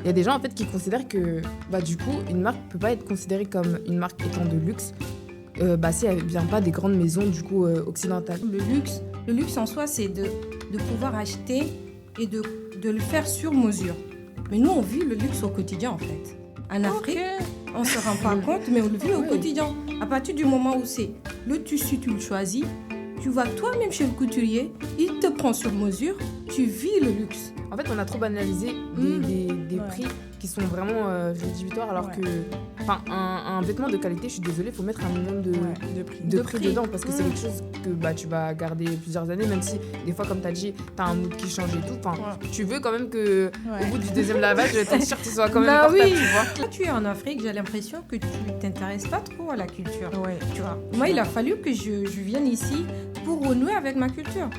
y a des gens en fait qui considèrent que du coup une marque peut pas être considérée comme une marque étant de luxe si elle vient pas des grandes maisons du coup occidentales. Le luxe en soi, c'est de pouvoir acheter et de le faire sur mesure. Mais nous, on vit le luxe au quotidien en fait. En Afrique, on se rend pas compte, mais on le vit au quotidien. À partir du moment où c'est le tissu, tu le choisis, tu vas toi-même chez le couturier, il te prend sur mesure, tu vis le luxe. En fait, on a trop banalisé des prix qui sont vraiment rédhibitoires, alors que un vêtement de qualité, je suis désolée, il faut mettre un minimum de prix dedans, parce que c'est quelque chose que tu vas garder plusieurs années, même si des fois, comme tu as dit, tu as un mood qui change et tout. Tu veux quand même qu'au bout du deuxième lavage, ton t-shirt il soit quand même portable, tu vois. Quand tu es en Afrique, j'ai l'impression que tu ne t'intéresses pas trop à la culture. Tu vois. Moi, il a fallu que je vienne ici pour renouer avec ma culture.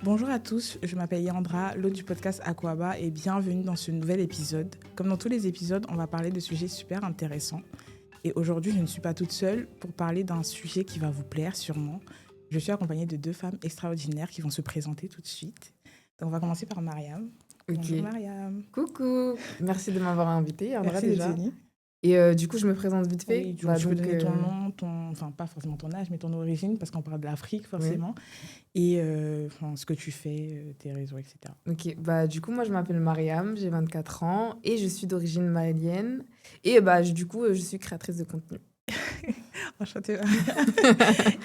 Bonjour à tous, je m'appelle Yandra, l'hôte du podcast Aquaba et bienvenue dans ce nouvel épisode. Comme dans tous les épisodes, on va parler de sujets super intéressants. Et aujourd'hui, je ne suis pas toute seule pour parler d'un sujet qui va vous plaire sûrement. Je suis accompagnée de 2 femmes extraordinaires qui vont se présenter tout de suite. Donc on va commencer par Mariam. Okay. Bonjour Mariam. Coucou, merci de m'avoir invitée, Yandra. Merci déjà. d'être venue. Et du coup, je me présente vite fait. Oui, tu peux donner ton nom, enfin pas forcément ton âge, mais ton origine, parce qu'on parle de l'Afrique forcément. Oui. Et ce que tu fais, tes réseaux, etc. Ok, du coup, moi je m'appelle Mariam, j'ai 24 ans et je suis d'origine malienne. Et du coup, je suis créatrice de contenu. Enchantée.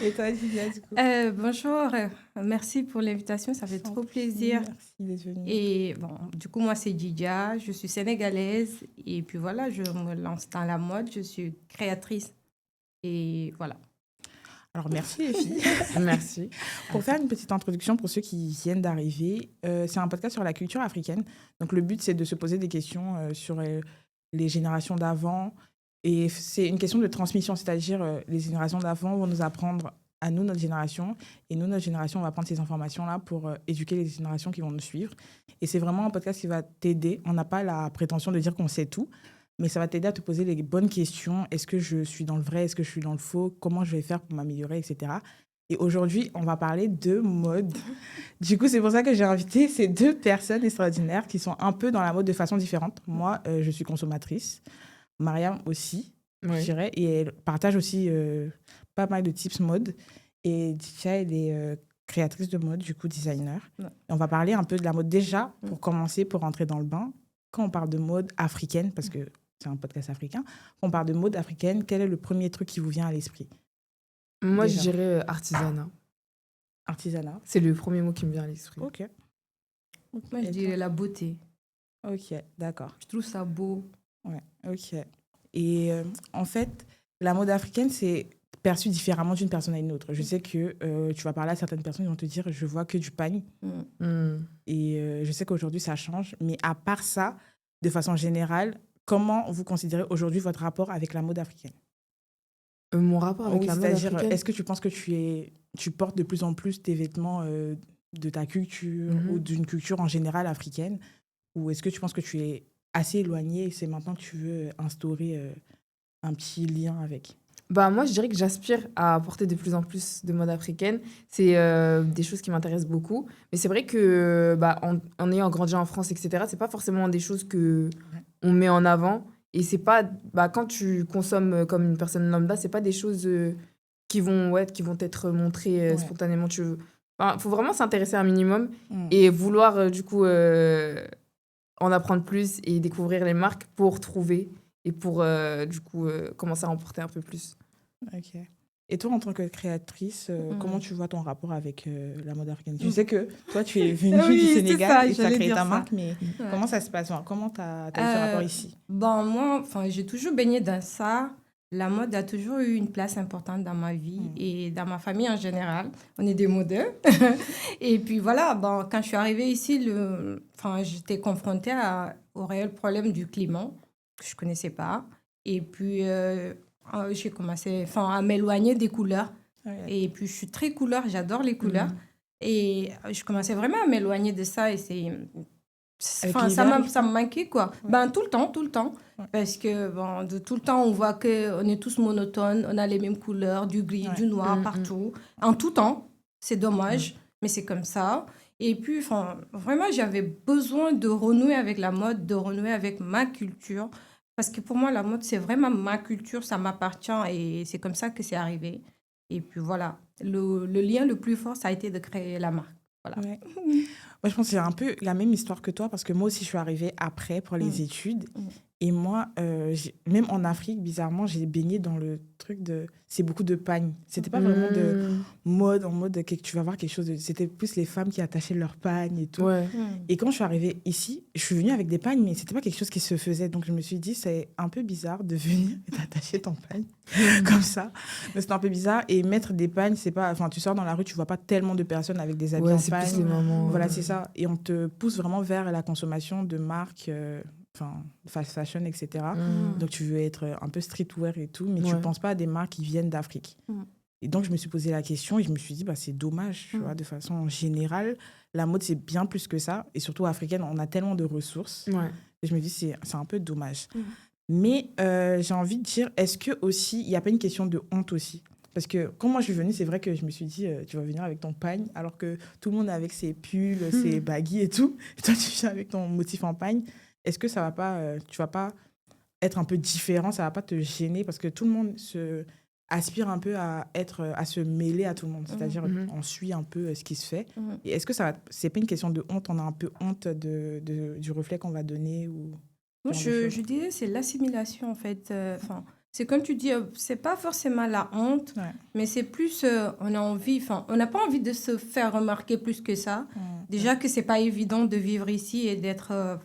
Et toi, Julia, du coup Bonjour, merci pour l'invitation, ça fait trop plaisir. Merci d'être venue. Et du coup, moi, c'est Didia, je suis sénégalaise. Et puis voilà, je me lance dans la mode, je suis créatrice. Et voilà. Alors, merci les filles. Merci. Pour faire une petite introduction pour ceux qui viennent d'arriver, c'est un podcast sur la culture africaine. Donc, le but, c'est de se poser des questions sur les générations d'avant. Et c'est une question de transmission, c'est-à-dire les générations d'avant vont nous apprendre à nous, notre génération, et nous, notre génération, on va prendre ces informations-là pour éduquer les générations qui vont nous suivre. Et c'est vraiment un podcast qui va t'aider. On n'a pas la prétention de dire qu'on sait tout, mais ça va t'aider à te poser les bonnes questions. Est-ce que je suis dans le vrai? Est-ce que je suis dans le faux? Comment je vais faire pour m'améliorer, etc. Et aujourd'hui, on va parler de mode. Du coup, c'est pour ça que j'ai invité ces 2 personnes extraordinaires qui sont un peu dans la mode de façon différente. Moi, je suis consommatrice. Mariam aussi, je dirais. Et elle partage aussi pas mal de tips mode. Et Ditia, elle est créatrice de mode, du coup, designer. Ouais. Et on va parler un peu de la mode déjà, pour commencer, pour rentrer dans le bain. Quand on parle de mode africaine, parce que c'est un podcast africain, quand on parle de mode africaine, quel est le premier truc qui vous vient à l'esprit? Moi, je dirais artisanat. Artisanat. C'est le premier mot qui me vient à l'esprit. Ok. Moi, je dirais la beauté. Ok, d'accord. Je trouve ça beau. Ouais, ok. Et en fait, la mode africaine, c'est perçu différemment d'une personne à une autre. Je sais que tu vas parler à certaines personnes qui vont te dire « je vois que du pagne ». Et je sais qu'aujourd'hui, ça change. Mais à part ça, de façon générale, comment vous considérez aujourd'hui votre rapport avec la mode africaine? Mon rapport avec la mode africaine? C'est-à-dire, est-ce que tu penses que tu portes de plus en plus tes vêtements de ta culture ou d'une culture en général africaine? Ou est-ce que tu penses que tu es assez éloigné et c'est maintenant que tu veux instaurer un petit lien avec? Moi, je dirais que j'aspire à porter de plus en plus de mode africaine. C'est des choses qui m'intéressent beaucoup. Mais c'est vrai que en ayant grandi en France, etc., c'est pas forcément des choses que on met en avant. Et c'est pas quand tu consommes comme une personne lambda, c'est pas des choses qui vont être montrées spontanément. Faut vraiment s'intéresser un minimum et vouloir du coup en apprendre plus et découvrir les marques pour trouver et pour du coup commencer à en porter un peu plus. Ok. Et toi, en tant que créatrice, comment tu vois ton rapport avec la mode africaine? Je sais que toi, tu es venue du Sénégal et tu as créé ta marque, mais comment ça se passe? Comment tu as eu ce rapport ici? Moi, j'ai toujours baigné dans ça. La mode a toujours eu une place importante dans ma vie et dans ma famille en général. On est des modeurs. Et puis voilà, quand je suis arrivée ici, j'étais confrontée au réel problème du climat que je ne connaissais pas. Et puis, j'ai commencé à m'éloigner des couleurs. Ouais. Et puis, je suis très couleur, j'adore les couleurs. Et je commençais vraiment à m'éloigner de ça. Et ça me manquait, quoi. Tout le temps. Ouais. Parce que, de tout le temps, on voit qu'on est tous monotones, on a les mêmes couleurs, du gris, du noir, partout. En tout temps, c'est dommage, mais c'est comme ça. Et puis, vraiment, j'avais besoin de renouer avec la mode, de renouer avec ma culture. Parce que pour moi, la mode, c'est vraiment ma culture, ça m'appartient et c'est comme ça que c'est arrivé. Et puis voilà, le lien le plus fort, ça a été de créer la marque. Voilà. Ouais. Moi, je pense que c'est un peu la même histoire que toi, parce que moi aussi, je suis arrivée après pour les Mm. études. Mm. Et moi, même en Afrique, bizarrement, j'ai baigné dans le truc de... C'est beaucoup de pagne. C'était pas vraiment de mode, en mode que tu vas voir quelque chose de... C'était plus les femmes qui attachaient leurs pagnes et tout. Ouais. Mm. Et quand je suis arrivée ici, je suis venue avec des pagnes, mais c'était pas quelque chose qui se faisait. Donc, je me suis dit, c'est un peu bizarre de venir et d'attacher ton pagne comme ça. Donc, c'était un peu bizarre. Et mettre des pagnes, c'est pas... Enfin, tu sors dans la rue, tu vois pas tellement de personnes avec des habits Ouais, en c'est plus pagne. les mamans. Voilà, c'est ça. Et on te pousse vraiment vers la consommation de marques, fast fashion, etc. Mm. Donc, tu veux être un peu streetwear et tout, mais tu Ouais. ne penses pas à des marques qui viennent d'Afrique. Mm. Et donc, je me suis posé la question et je me suis dit, bah, c'est dommage, tu vois, de façon générale. La mode, c'est bien plus que ça. Et surtout, africaine, on a tellement de ressources. Ouais. Et je me dis, c'est un peu dommage. Mais j'ai envie de dire, est-ce que aussi, il n'y a pas une question de honte aussi? Parce que quand moi je suis venue, c'est vrai que je me suis dit, tu vas venir avec ton pagne, alors que tout le monde est avec ses pulls, ses baggy et tout. Et toi, tu viens avec ton motif en pagne. Est-ce que ça va pas, tu vas pas être un peu différent, ça va pas te gêner? Parce que tout le monde aspire un peu à se mêler à tout le monde. C'est-à-dire, on suit un peu ce qui se fait. Et est-ce que c'est pas une question de honte? On a un peu honte du reflet qu'on va donner ou... Moi, je dirais c'est l'assimilation, en fait. C'est comme tu dis, c'est pas forcément la honte, mais c'est plus, on a envie, on n'a pas envie de se faire remarquer plus que ça. Déjà que c'est pas évident de vivre ici et d'être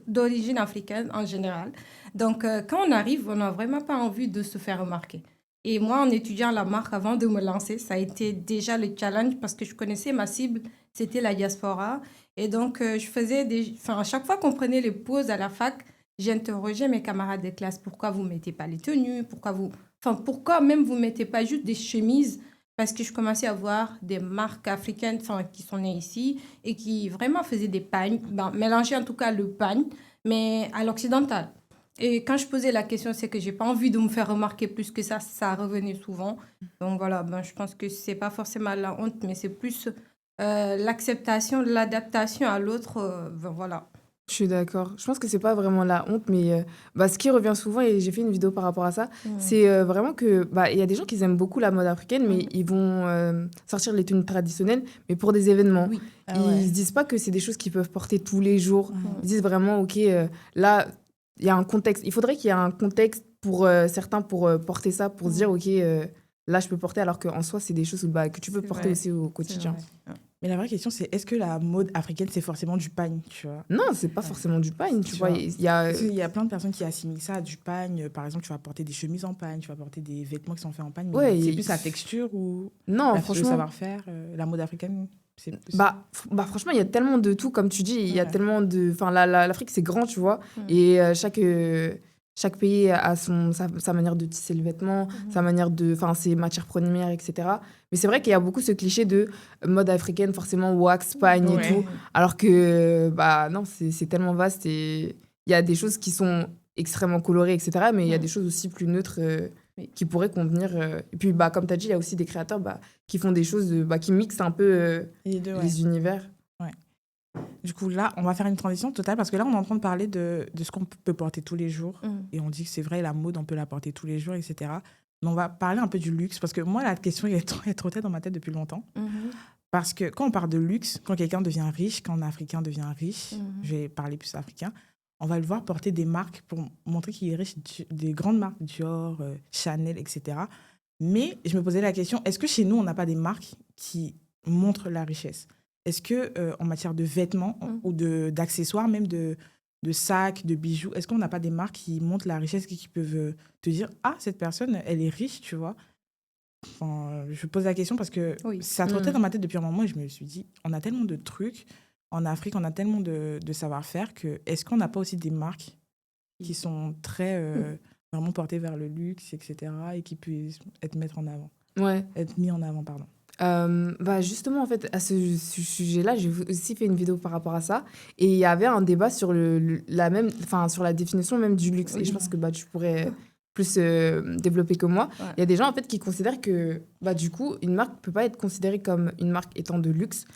d'origine africaine en général. Donc, quand on arrive, on n'a vraiment pas envie de se faire remarquer. Et moi, en étudiant la marque avant de me lancer, ça a été déjà le challenge parce que je connaissais ma cible, c'était la diaspora. Et donc, je faisais à chaque fois qu'on prenait les pauses à la fac, j'interrogeais mes camarades de classe. Pourquoi vous ne mettez pas les tenues? Pourquoi même vous ne mettez pas juste des chemises? Parce que je commençais à voir des marques africaines qui sont nées ici et qui vraiment faisaient des pagnes, mélanger en tout cas le pagne, mais à l'occidental. Et quand je posais la question, c'est que je n'ai pas envie de me faire remarquer plus que ça revenait souvent. Donc voilà, je pense que ce n'est pas forcément la honte, mais c'est plus l'acceptation, l'adaptation à l'autre. Voilà. Je suis d'accord. Je pense que c'est pas vraiment la honte, mais ce qui revient souvent, et j'ai fait une vidéo par rapport à ça, c'est vraiment que il y a des gens qui aiment beaucoup la mode africaine, mais ils vont sortir les tenues traditionnelles, mais pour des événements. Oui. Ils se disent pas que c'est des choses qu'ils peuvent porter tous les jours. Ils disent vraiment, ok, là, il y a un contexte. Il faudrait qu'il y ait un contexte pour certains pour porter ça, pour se dire, ok, là, je peux porter, alors qu'en soi, c'est des choses que tu peux porter aussi au quotidien. Mais la vraie question, c'est est-ce que la mode africaine, c'est forcément du pagne, tu vois? Non, c'est pas forcément du pagne, tu vois. Il y a plein de personnes qui assimilent ça à du pagne. Par exemple, tu vas porter des chemises en pagne, tu vas porter des vêtements qui sont faits en pagne. Mais c'est plus la texture ou franchement, le savoir-faire, la mode africaine, c'est plus... franchement, il y a tellement de tout, comme tu dis. Il y a tellement de... l'Afrique, c'est grand, tu vois. Et chaque pays a sa manière de tisser le vêtement, sa manière de... ses matières premières, etc. Mais c'est vrai qu'il y a beaucoup ce cliché de mode africaine, forcément wax, pagne et tout. Alors que, non, c'est tellement vaste et il y a des choses qui sont extrêmement colorées, etc. Mais il y a des choses aussi plus neutres qui pourraient convenir. Et puis, comme tu as dit, il y a aussi des créateurs qui font des choses, qui mixent un peu les univers. Du coup, là, on va faire une transition totale parce que là, on est en train de parler de ce qu'on peut porter tous les jours. Et on dit que c'est vrai, la mode, on peut la porter tous les jours, etc. Mais on va parler un peu du luxe parce que moi, la question elle trottait dans ma tête depuis longtemps. Parce que quand on parle de luxe, quand quelqu'un devient riche, quand un Africain devient riche, je vais parler plus africain, on va le voir porter des marques pour montrer qu'il est riche, des grandes marques, Dior, Chanel, etc. Mais je me posais la question, est-ce que chez nous, on n'a pas des marques qui montrent la richesse? Est-ce qu'en matière de vêtements ou d'accessoires, même de sacs, de bijoux, est-ce qu'on n'a pas des marques qui montrent la richesse qui peuvent te dire « Ah, cette personne, elle est riche, tu vois ?» Je pose la question parce que ça trottait dans ma tête depuis un moment et je me suis dit « On a tellement de trucs en Afrique, on a tellement de savoir-faire que est-ce qu'on n'a pas aussi des marques qui sont très vraiment portées vers le luxe, etc. et qui puissent être mis en avant, pardon. Justement, en fait, à ce sujet-là, j'ai aussi fait une vidéo par rapport à ça. Et il y avait un débat sur, sur la définition même du luxe. Et je pense que tu pourrais plus développer que moi. Il y a des gens, en fait, qui considèrent que, du coup, une marque ne peut pas être considérée comme une marque étant de luxe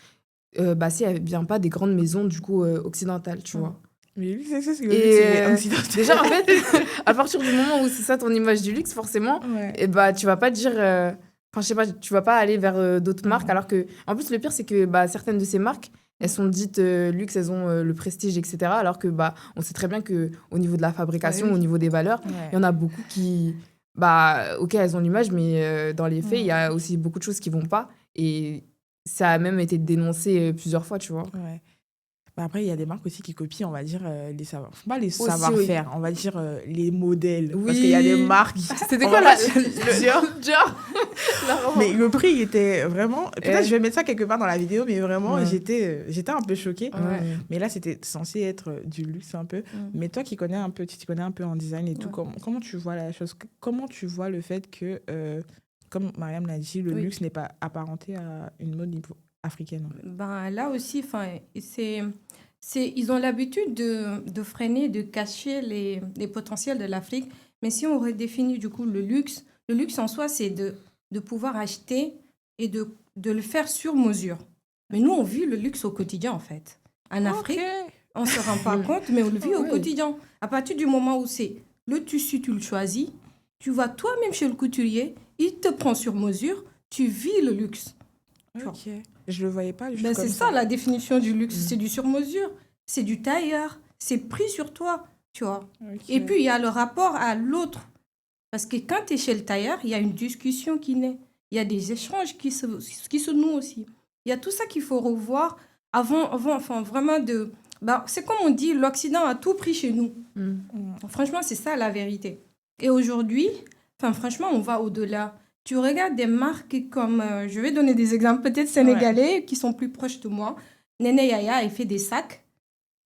si elle vient pas des grandes maisons, du coup, occidentales, tu vois. Mais lui, c'est ce que Et occidental. déjà, en fait, à partir du moment où c'est ça ton image du luxe, forcément, Ouais. et tu vas pas dire... Enfin, je sais pas, tu vas pas aller vers d'autres marques, alors que... En plus, le pire, c'est que certaines de ces marques, elles sont dites luxe, elles ont le prestige, etc. Alors que on sait très bien qu'au niveau de la fabrication, Ouais, oui. au niveau des valeurs, il y en a beaucoup qui... ok, elles ont l'image, mais dans les faits, il y a aussi beaucoup de choses qui vont pas. Et ça a même été dénoncé plusieurs fois, tu vois. Ouais. Après, il y a des marques aussi qui copient, on va dire, les savoir. Pas les Aussi, savoir-faire, on va dire les modèles. Oui. Parce qu'il y a des marques. C'était on quoi va là pas- Dior Mais le prix, il était vraiment. Peut-être je vais mettre ça quelque part dans la vidéo, mais vraiment, Ouais. j'étais un peu choquée. Ouais. Mais là, c'était censé être du luxe un peu. Mais toi qui connais un peu, tu t'y connais un peu en design et tout, comment tu vois la chose? Comment tu vois le fait que, comme Mariam l'a dit, le luxe n'est pas apparenté à une mode africaine en fait. Là aussi, ils ont l'habitude de freiner, de cacher les potentiels de l'Afrique. Mais si on redéfinit du coup le luxe en soi, c'est de pouvoir acheter et de le faire sur mesure. Mais nous, on vit le luxe au quotidien, en fait. En Afrique, on ne se rend pas compte, mais on le vit au quotidien. À partir du moment où c'est le tissu, tu le choisis, tu vas toi-même chez le couturier, il te prend sur mesure, tu vis le luxe. Ok. Je le voyais pas juste Ben, comme c'est ça. ça la définition du luxe, c'est du sur-mesure, c'est du tailleur, c'est pris sur toi, tu vois. Ok. Et puis il y a le rapport à l'autre, parce que quand tu es chez le tailleur, il y a une discussion qui naît, il y a des échanges qui se nouent aussi. Il y a tout ça qu'il faut revoir avant enfin vraiment de... c'est comme on dit, l'Occident a tout pris chez nous. Franchement, c'est ça la vérité. Et aujourd'hui, franchement, on va au-delà. Tu regardes des marques comme, je vais donner des exemples peut-être sénégalais qui sont plus proches de moi. Nene Yaya, elle fait des sacs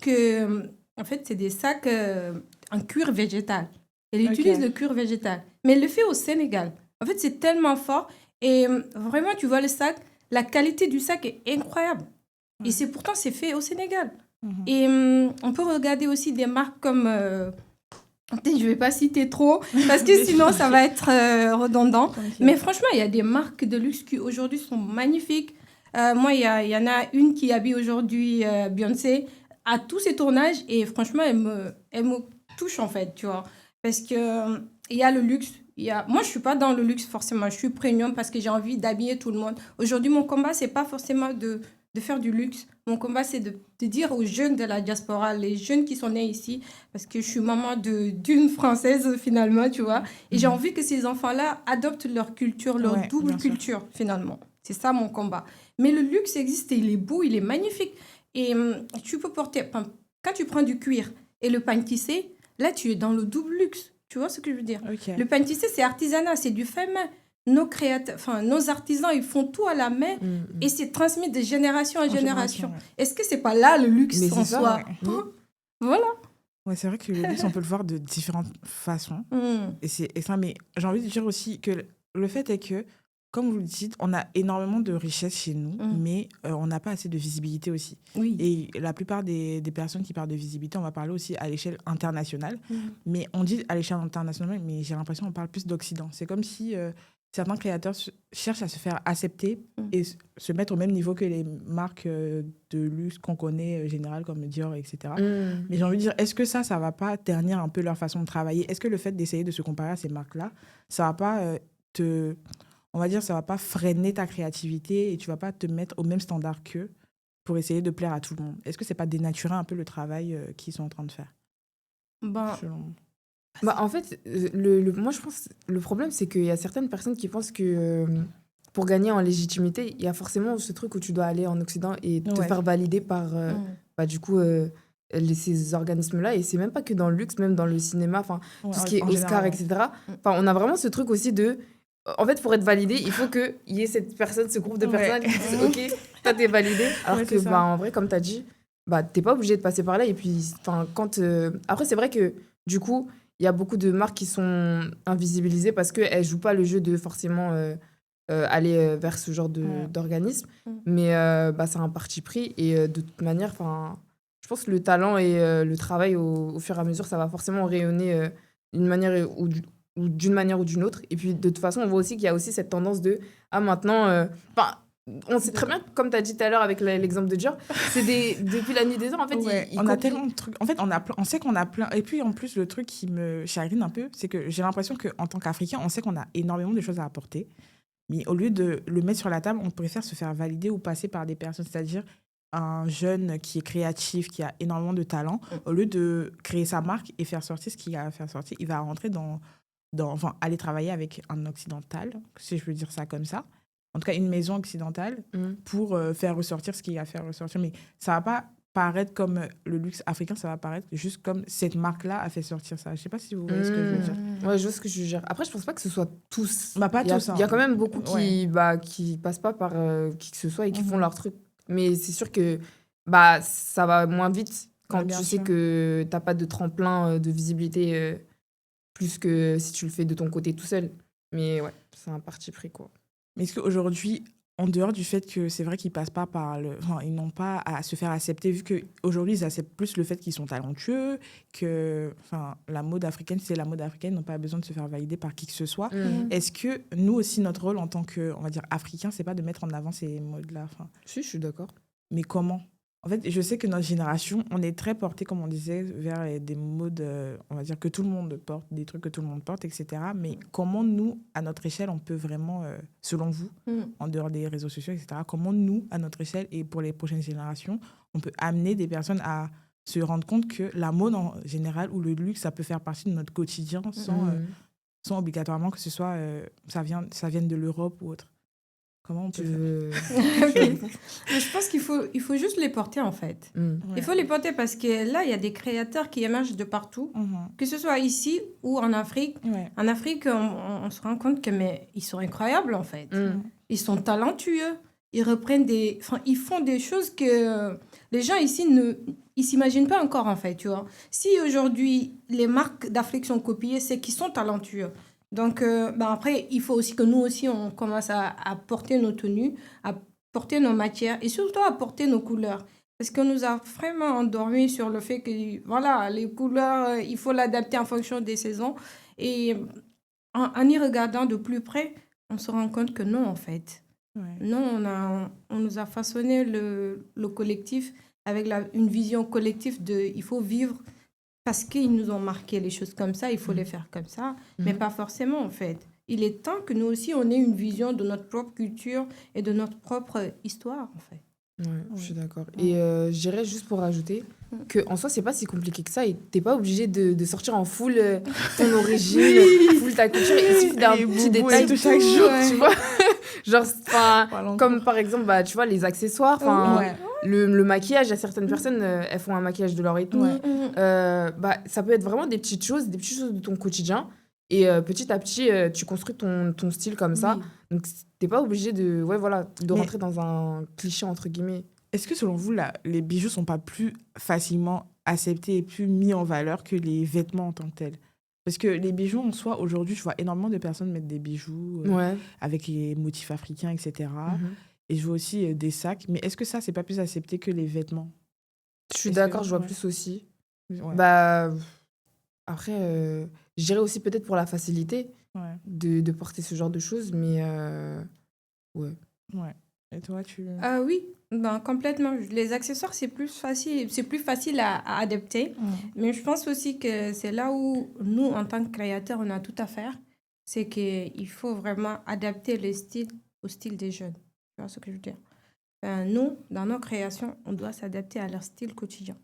en fait, c'est des sacs en cuir végétal. Elle utilise le cuir végétal, mais elle le fait au Sénégal. En fait, c'est tellement fort. Et vraiment, tu vois le sac, la qualité du sac est incroyable. Et pourtant, c'est fait au Sénégal. Et on peut regarder aussi des marques comme... je ne vais pas citer trop, parce que sinon, ça va être redondant. Mais franchement, il y a des marques de luxe qui, aujourd'hui, sont magnifiques. Moi, il y en a une qui habille aujourd'hui Beyoncé à tous ses tournages. Et franchement, elle me touche, en fait, tu vois. Parce qu'il y a le luxe. Moi, je ne suis pas dans le luxe, forcément. Je suis premium parce que j'ai envie d'habiller tout le monde. Aujourd'hui, mon combat, ce n'est pas forcément de faire du luxe. Mon combat, c'est de dire aux jeunes de la diaspora, les jeunes qui sont nés ici, parce que je suis maman d'une Française, finalement, tu vois, et j'ai envie que ces enfants-là adoptent leur culture, leur double culture, finalement. C'est ça, mon combat. Mais le luxe existe et il est beau, il est magnifique. Et tu peux porter... Quand tu prends du cuir et le pain tissé, là, tu es dans le double luxe. Tu vois ce que je veux dire? Le pain tissé, c'est artisanat, c'est du fait main. Nos artisans, ils font tout à la main et c'est transmis de génération en génération. Est-ce que c'est pas là le luxe en soi? Voilà. Ouais, c'est vrai que le luxe, on peut le voir de différentes façons. Et ça, mais j'ai envie de dire aussi que le fait est que, comme vous le dites, on a énormément de richesses chez nous, mais on n'a pas assez de visibilité aussi. Oui. Et la plupart des personnes qui parlent de visibilité, on va parler aussi à l'échelle internationale. Mais on dit à l'échelle internationale, mais j'ai l'impression qu'on parle plus d'Occident. C'est comme si... certains créateurs cherchent à se faire accepter et se mettre au même niveau que les marques de luxe qu'on connaît générales comme Dior, etc. Mais j'ai envie de dire, est-ce que ça va pas ternir un peu leur façon de travailler? Est-ce que le fait d'essayer de se comparer à ces marques-là, ça va pas on va dire, ça va pas freiner ta créativité et tu vas pas te mettre au même standard qu'eux pour essayer de plaire à tout le monde? Est-ce que c'est pas dénaturer un peu le travail qu'ils sont en train de faire? En fait, moi, je pense que le problème, c'est qu'il y a certaines personnes qui pensent que pour gagner en légitimité, il y a forcément ce truc où tu dois aller en Occident et te faire valider par, du coup, ces organismes-là. Et c'est même pas que dans le luxe, même dans le cinéma, tout ce qui est Oscar, etc. On a vraiment ce truc aussi de... En fait, pour être validé, il faut qu'il y ait cette personne, ce groupe de personnes qui disent « Ok, toi, t'es validé. » Alors que, en vrai, comme t'as dit, t'es pas obligé de passer par là. Et puis, après, c'est vrai que, du coup... Il y a beaucoup de marques qui sont invisibilisées parce qu'elles ne jouent pas le jeu de forcément aller vers ce genre d'organisme. Mais c'est un parti pris. Et de toute manière, je pense que le talent et le travail, au fur et à mesure, ça va forcément rayonner d'une manière ou d'une manière ou d'une autre. Et puis, de toute façon, on voit aussi qu'il y a aussi cette tendance de « Ah, maintenant... on sait très bien, comme tu as dit tout à l'heure avec l'exemple de Dior, depuis la nuit des heures, en fait, on a tellement de trucs. En fait, on sait qu'on a plein. Et puis, en plus, le truc qui me chagrine un peu, c'est que j'ai l'impression qu'en tant qu'Africain, on sait qu'on a énormément de choses à apporter. Mais au lieu de le mettre sur la table, on préfère se faire valider ou passer par des personnes, c'est-à-dire un jeune qui est créatif, qui a énormément de talent. Au lieu de créer sa marque et faire sortir ce qu'il a à faire sortir, il va rentrer enfin, aller travailler avec un occidental, si je veux dire ça comme ça. En tout cas, une maison occidentale pour faire ressortir ce qu'il y a à faire ressortir. Mais ça va pas paraître comme le luxe africain, ça va paraître juste comme cette marque-là a fait sortir ça. Je sais pas si vous voyez ce que je veux dire. Ouais, je vois ce que je veux dire. Après, je pense pas que ce soit tous. Pas tous. Il y a quand même beaucoup qui passent pas par qui que ce soit et qui font leur truc. Mais c'est sûr que ça va moins vite quand tu sais que t'as pas de tremplin de visibilité plus que si tu le fais de ton côté tout seul. Mais ouais, c'est un parti pris, quoi. Mais est-ce qu'aujourd'hui, en dehors du fait que c'est vrai qu'ils passent pas par ils n'ont pas à se faire accepter, vu qu'aujourd'hui, ils acceptent plus le fait qu'ils sont talentueux, que la mode africaine, c'est la mode africaine, ils n'ont pas besoin de se faire valider par qui que ce soit. Est-ce que nous aussi, notre rôle en tant que, on va dire, africain, c'est pas de mettre en avant ces modes-là? Si, je suis d'accord. Mais comment? En fait, je sais que notre génération, on est très porté, comme on disait, vers des modes, on va dire, que tout le monde porte, des trucs que tout le monde porte, etc. Mais comment nous, à notre échelle, on peut vraiment, selon vous, en dehors des réseaux sociaux, etc., comment nous, à notre échelle et pour les prochaines générations, on peut amener des personnes à se rendre compte que la mode en général ou le luxe, ça peut faire partie de notre quotidien sans obligatoirement que ce soit, ça vienne de l'Europe ou autre. Comment on peut Mais je pense qu'il faut juste les porter, en fait. Il faut les porter parce que là, il y a des créateurs qui émergent de partout, que ce soit ici ou en Afrique. En Afrique, on se rend compte que ils sont incroyables, en fait. Ils sont talentueux. Ils reprennent ils font des choses que les gens ici ils s'imaginent pas encore, en fait, tu vois. Si aujourd'hui, les marques d'Afrique sont copiées, c'est qu'ils sont talentueux. Donc, après, il faut aussi que nous aussi, on commence à porter nos tenues, à porter nos matières et surtout à porter nos couleurs. Parce qu'on nous a vraiment endormis sur le fait que, voilà, les couleurs, il faut l'adapter en fonction des saisons. Et en y regardant de plus près, on se rend compte que non, en fait. Non, on nous a façonné le collectif avec une vision collective il faut vivre parce qu'ils nous ont marqué les choses comme ça, il faut les faire comme ça, mais pas forcément, en fait. Il est temps que nous aussi, on ait une vision de notre propre culture et de notre propre histoire, en fait. Ouais, je suis d'accord. Et je dirais juste pour rajouter qu'en soi, c'est pas si compliqué que ça et t'es pas obligé de sortir en full ton origine, full ta culture. Il suffit d'un petit détail de chaque jour, tu vois. Genre, comme par exemple, tu vois, les accessoires, le maquillage. Il y a certaines personnes, elles font un maquillage de leur ethnie. Ça peut être vraiment des petites choses de ton quotidien. Et petit à petit, tu construis ton style comme ça. Donc, t'es pas obligé de rentrer dans un cliché, entre guillemets. Est-ce que, selon vous, les bijoux sont pas plus facilement acceptés et plus mis en valeur que les vêtements en tant que tels? Parce que les bijoux, en soi, aujourd'hui, je vois énormément de personnes mettre des bijoux avec les motifs africains, etc. Et je vois aussi des sacs. Mais est-ce que ça, c'est pas plus accepté que les vêtements? Je suis d'accord, je vois plus aussi. Après, je dirais aussi peut-être pour la facilité de porter ce genre de choses, mais ouais. Et toi, oui, complètement. Les accessoires, c'est plus facile à adapter. Mais je pense aussi que c'est là où nous, en tant que créateurs, on a tout à faire. C'est qu'il faut vraiment adapter le style au style des jeunes. Tu vois ce que je veux dire? Nous, dans nos créations, on doit s'adapter à leur style quotidien.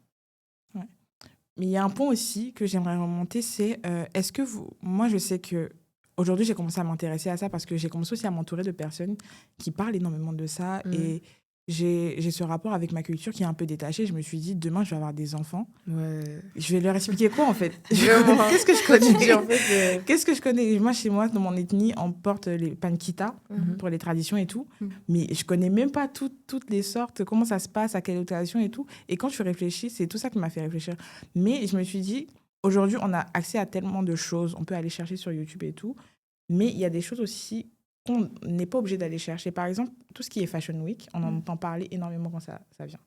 Mais il y a un point aussi que j'aimerais remonter, c'est est-ce que moi, je sais que aujourd'hui, j'ai commencé à m'intéresser à ça parce que j'ai commencé aussi à m'entourer de personnes qui parlent énormément de ça. Et j'ai ce rapport avec ma culture qui est un peu détaché. Je me suis dit, demain, je vais avoir des enfants. Je vais leur expliquer quoi, en fait? Qu'est-ce que je connais? Qu'est-ce que je connais? Moi, chez moi, dans mon ethnie, on porte les pankita pour les traditions et tout. Mais je connais même pas toutes les sortes, comment ça se passe, à quelle occasion et tout. Et quand je réfléchis, c'est tout ça qui m'a fait réfléchir. Mais je me suis dit, aujourd'hui, on a accès à tellement de choses. On peut aller chercher sur YouTube et tout. Mais il y a des choses aussi qu'on n'est pas obligé d'aller chercher. Par exemple, tout ce qui est Fashion Week, on en entend parler énormément quand ça vient.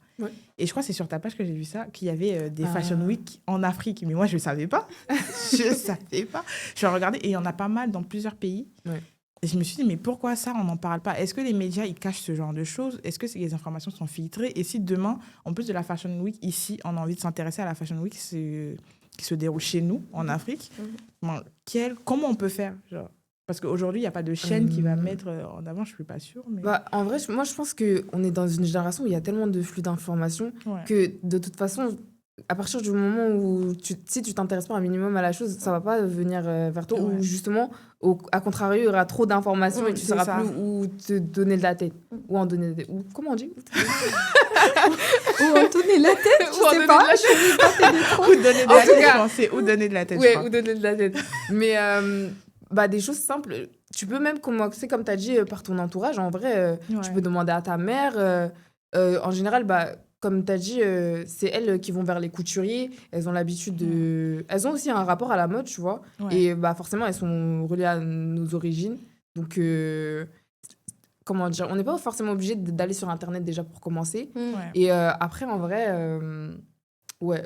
Et je crois que c'est sur ta page que j'ai vu ça, qu'il y avait des Fashion Week en Afrique. Mais moi, je ne savais pas. Je ne savais pas. Je vais regarder et il y en a pas mal dans plusieurs pays Et je me suis dit, mais pourquoi ça, on n'en parle pas? Est-ce que les médias, ils cachent ce genre de choses? Est-ce que les informations sont filtrées? Et si demain, en plus de la Fashion Week, ici, on a envie de s'intéresser à la Fashion Week qui se déroule chez nous, en Afrique, comment on peut faire, genre? Parce qu'aujourd'hui, il n'y a pas de chaîne qui va mettre en avant, je ne suis pas sûre. Mais... Bah, en vrai, moi, je pense qu'on est dans une génération où il y a tellement de flux d'informations que, de toute façon, à partir du moment où si tu t'intéresses pas un minimum à la chose, ça va pas venir vers toi. Ou justement, à contrario, il y aura trop d'informations et tu ne sauras plus où te donner de la tête. Ou en donner de... Ou, comment on dit? Ou en donner la tête, je sais pas. Ou donner de la tête, je pensais. Ou donner de la tête, ouais, ou donner de la tête. Mais des choses simples. Tu peux même commencer, comme tu as dit, par ton entourage. En vrai, tu peux demander à ta mère. En général, comme tu as dit, c'est elles qui vont vers les couturiers. Elles ont l'habitude de... Elles ont aussi un rapport à la mode, tu vois. Et forcément, elles sont reliées à nos origines. Donc, comment dire, on n'est pas forcément obligé d'aller sur Internet déjà pour commencer. Et après, en vrai, ouais.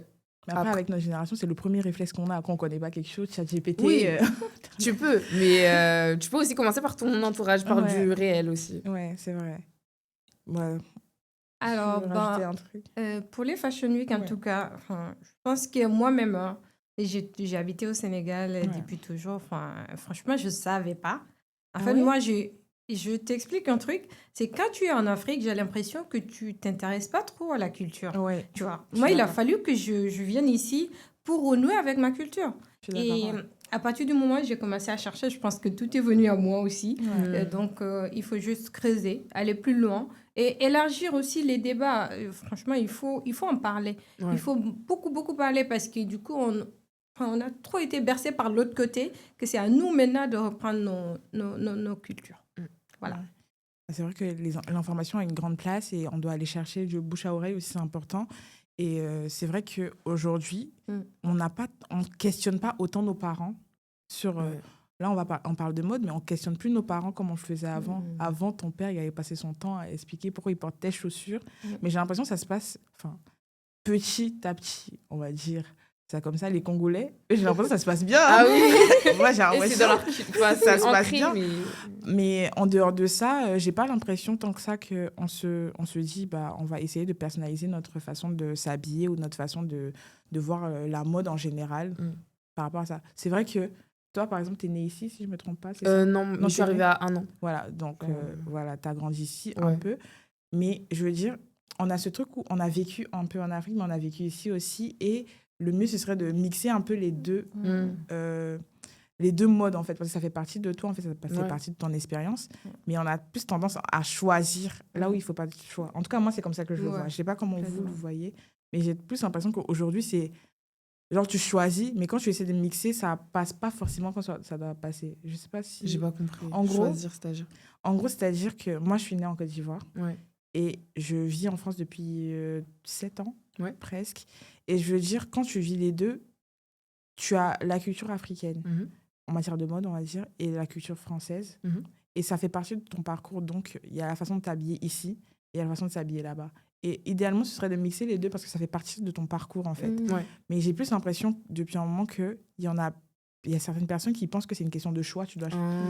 Mais après, avec notre génération, c'est le premier réflexe qu'on a quand on ne connaît pas quelque chose. ChatGPT. Oui, tu peux. Mais tu peux aussi commencer par ton entourage, par du réel aussi. Ouais, c'est vrai. Ouais. Alors, pour les Fashion Week, en tout cas, je pense que moi-même, j'ai habité au Sénégal depuis toujours. Franchement, je ne savais pas. En fait, moi, je t'explique un truc. C'est quand tu es en Afrique, j'ai l'impression que tu ne t'intéresses pas trop à la culture. Tu vois. Moi, il a fallu que je vienne ici pour renouer avec ma culture. Et à partir du moment où j'ai commencé à chercher, je pense que tout est venu à moi aussi. Donc, il faut juste creuser, aller plus loin et élargir aussi les débats. Franchement, il faut en parler. Il faut beaucoup, beaucoup parler parce que du coup, on a trop été bercés par l'autre côté que c'est à nous maintenant de reprendre nos cultures. Voilà. C'est vrai que l'information a une grande place et on doit aller chercher du bouche à oreille aussi, c'est important. Et c'est vrai qu'aujourd'hui, on ne questionne pas autant nos parents sur... Là, on parle de mode, mais on ne questionne plus nos parents comme on le faisait avant. Avant, ton père, il avait passé son temps à expliquer pourquoi il porte telle chaussure. Mais j'ai l'impression que ça se passe petit à petit, on va dire. Ça comme ça, les Congolais, j'ai l'impression que ça se passe bien. Ah oui. Moi, j'ai l'impression que ça se passe bien. Mais en dehors de ça, j'ai pas l'impression tant que ça qu'on se dit, on va essayer de personnaliser notre façon de s'habiller ou notre façon de voir la mode en général par rapport à ça. C'est vrai que toi, par exemple, tu es née ici, si je me trompe pas, c'est ça? Non, je suis arrivée à 1 an. Voilà, donc tu as grandi ici un peu. Mais je veux dire, on a ce truc où on a vécu un peu en Afrique, mais on a vécu ici aussi. Et le mieux, ce serait de mixer un peu les deux modes, en fait, parce que ça fait partie de toi, en fait, ça fait partie de ton expérience. Mais on a plus tendance à choisir là où il ne faut pas de choix. En tout cas, moi, c'est comme ça que je le vois. Je ne sais pas comment vous le voyez, mais j'ai plus l'impression qu'aujourd'hui, c'est... Genre, tu choisis, mais quand tu essaies de mixer, ça passe pas forcément quand ça doit passer. Je sais pas si... J'ai pas compris. Choisir, c'est-à-dire... En gros, c'est-à-dire que moi, je suis née en Côte d'Ivoire. Et je vis en France depuis 7 ans, presque. Et je veux dire, quand tu vis les deux, tu as la culture africaine, en matière de mode, on va dire, et la culture française. Et ça fait partie de ton parcours. Donc, il y a la façon de t'habiller ici et il y a la façon de s'habiller là-bas. Et idéalement, ce serait de mixer les deux parce que ça fait partie de ton parcours, en fait. Mais j'ai plus l'impression, depuis un moment, qu'il y a certaines personnes qui pensent que c'est une question de choix.